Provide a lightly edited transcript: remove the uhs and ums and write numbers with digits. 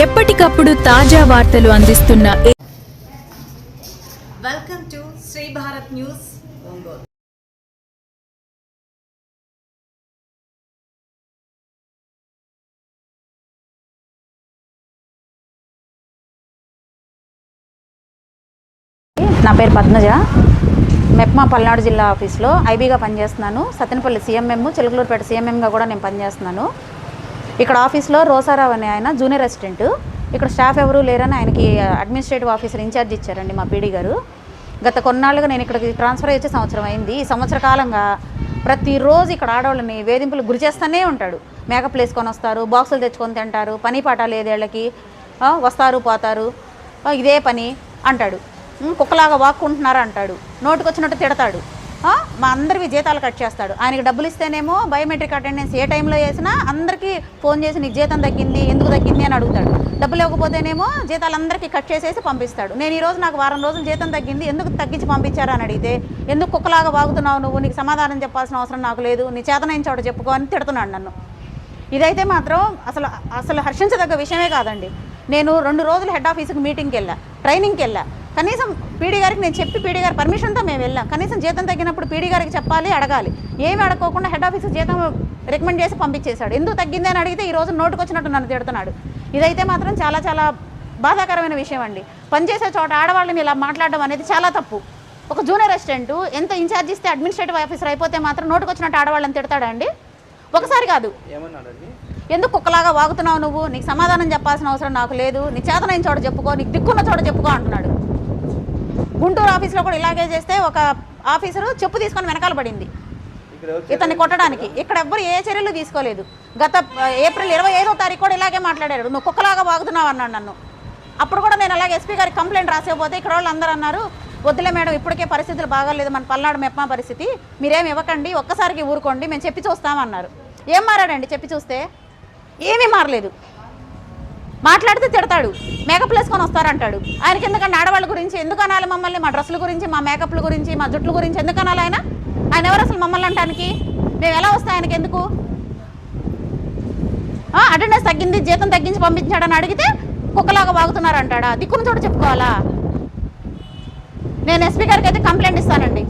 ఎప్పటికప్పుడు తాజా వార్తలు అందిస్తున్న welcome to Shri Bharat news Ongole. నా పేరు పద్మజ. మెప్మా పల్నాడు జిల్లా ఆఫీస్లో ఐబీగా పనిచేస్తున్నాను. సత్తెనపల్లి సీఎంఎం, చిలకలూరుపేట సీఎంఎంగా కూడా నేను పనిచేస్తున్నాను. ఇక్కడ ఆఫీస్లో రోసారావు అనే ఆయన జూనియర్ అసిస్టెంట్. ఇక్కడ స్టాఫ్ ఎవరూ లేరని ఆయనకి అడ్మినిస్ట్రేటివ్ ఆఫీసర్ ఇన్ఛార్జ్ ఇచ్చారండి మా పీడీ గారు. గత కొన్నాళ్ళుగా నేను ఇక్కడికి ట్రాన్స్ఫర్ అయ్యే సంవత్సరం అయింది. ఈ సంవత్సర కాలంగా ప్రతిరోజు ఇక్కడ ఆడవాళ్ళని వేధింపులు గురి చేస్తూనే ఉంటాడు. మేకప్ వేసుకొని వస్తారు, బాక్సులు తెచ్చుకొని తింటారు, పని పాట లేదు వీళ్ళకి, వస్తారు పోతారు, ఇదే పని అంటాడు. కుక్కలాగా వాక్కుంటున్నారా అంటాడు, నోటుకొచ్చినట్టు తిడతాడు. మా అందరివి జీతాలు కట్ చేస్తాడు. ఆయనకి డబ్బులు ఇస్తేనేమో బయోమెట్రిక్ అటెండెన్స్ ఏ టైంలో వేసినా అందరికీ ఫోన్ చేసి నీకు జీతం తగ్గింది, ఎందుకు తగ్గింది అని అడుగుతాడు. డబ్బులు ఇవ్వకపోతేనేమో జీతాలు అందరికీ కట్ చేసేసి పంపిస్తాడు. నేను ఈరోజు నాకు వారం రోజులు జీతం తగ్గింది, ఎందుకు తగ్గించి పంపించారు అని అడిగితే, ఎందుకు కుక్కలాగా వాగుతున్నావు నువ్వు, నీకు సమాధానం చెప్పాల్సిన అవసరం నాకు లేదు, నీ చేతనైన చోట చెప్పుకో అని తిడుతున్నాడు నన్ను. ఇదైతే మాత్రం అసలు హర్షించదగ్గ విషయమే కాదండి. నేను 2 రోజులు హెడ్ ఆఫీస్కి మీటింగ్కి వెళ్ళా, ట్రైనింగ్కి వెళ్ళా. కనీసం పీడీ గారికి నేను చెప్పి పీడీ గారి పర్మిషన్తో మేము వెళ్ళాం. కనీసం జీతం తగ్గినప్పుడు పీడీ గారికి చెప్పాలి, అడగాలి. ఏమి అడగకోకుండా హెడ్ ఆఫీస్కి జీతం రికమెండ్ చేసి పంపించేశాడు. ఎందుకు తగ్గింది అని అడిగితే ఈరోజు నోటుకొచ్చినట్టు నన్ను తిడుతున్నాడు. ఇదైతే మాత్రం చాలా చాలా బాధాకరమైన విషయం అండి. పనిచేసే చోట ఆడవాళ్ళని ఇలా మాట్లాడడం అనేది చాలా తప్పు. ఒక జూనియర్ అసిస్టెంట్ ఎంత ఇన్ఛార్జ్ ఇస్తే అడ్మినిస్ట్రేటివ్ ఆఫీసర్ అయిపోతే మాత్రం నోటుకొచ్చినట్టు ఆడవాళ్ళని తిడతాడా అండి? ఒకసారి కాదు, ఎందుకు కుక్కలాగా వాగుతున్నావు నువ్వు, నీకు సమాధానం చెప్పాల్సిన అవసరం నాకు లేదు, నీ చేతనైన చోట చెప్పుకో, నీకు దిక్కున్న చోట చెప్పుకో అంటున్నాడు. గుంటూరు ఆఫీస్లో కూడా ఇలాగే చేస్తే ఒక ఆఫీసరు చెప్పు తీసుకొని వెనకాల పడింది ఇతన్ని కొట్టడానికి. ఇక్కడ ఎవ్వరు ఏ చర్యలు తీసుకోలేదు. గత ఏప్రిల్ 25వ తారీఖు కూడా ఇలాగే మాట్లాడారు, నువ్వు కుక్కలాగా వాగుతున్నావు అన్నాడు నన్ను. అప్పుడు కూడా నేను అలాగే ఎస్పీ గారికి కంప్లైంట్ రాసేపోతే ఇక్కడ వాళ్ళు అందరూ అన్నారు, వద్దులే మేడం ఇప్పటికే పరిస్థితులు బాగాలేదు, మన పల్నాడు మెప్మా పరిస్థితి, మీరేమి ఇవ్వకండి, ఒక్కసారికి ఊరుకోండి, మేము చెప్పి చూస్తామన్నారు. ఏం మారాడండి చెప్పి చూస్తే? ఏమీ మారలేదు. మాట్లాడితే తిడతాడు, మేకప్లు వేసుకొని వస్తారంటాడు. ఆయనకి ఎందుకంటే ఆడవాళ్ళ గురించి ఎందుకు అనాలి మమ్మల్ని? మా డ్రెస్సుల గురించి, మా మేకప్ల గురించి, మా జుట్ల గురించి ఎందుకు అనాలి ఆయన? ఆయన ఎవరు అసలు మమ్మల్ని అంటానికి? మేము ఎలా వస్తాయి ఆయనకి ఎందుకు? అటెండెన్స్ తగ్గింది, జీతం తగ్గించి పంపించాడని అడిగితే కుక్కలాగా వాగుతున్నారంటాడా? దిక్కున చోట చెప్పుకోవాలా? నేను ఎస్పీ గారికి అయితే కంప్లైంట్ ఇస్తానండి.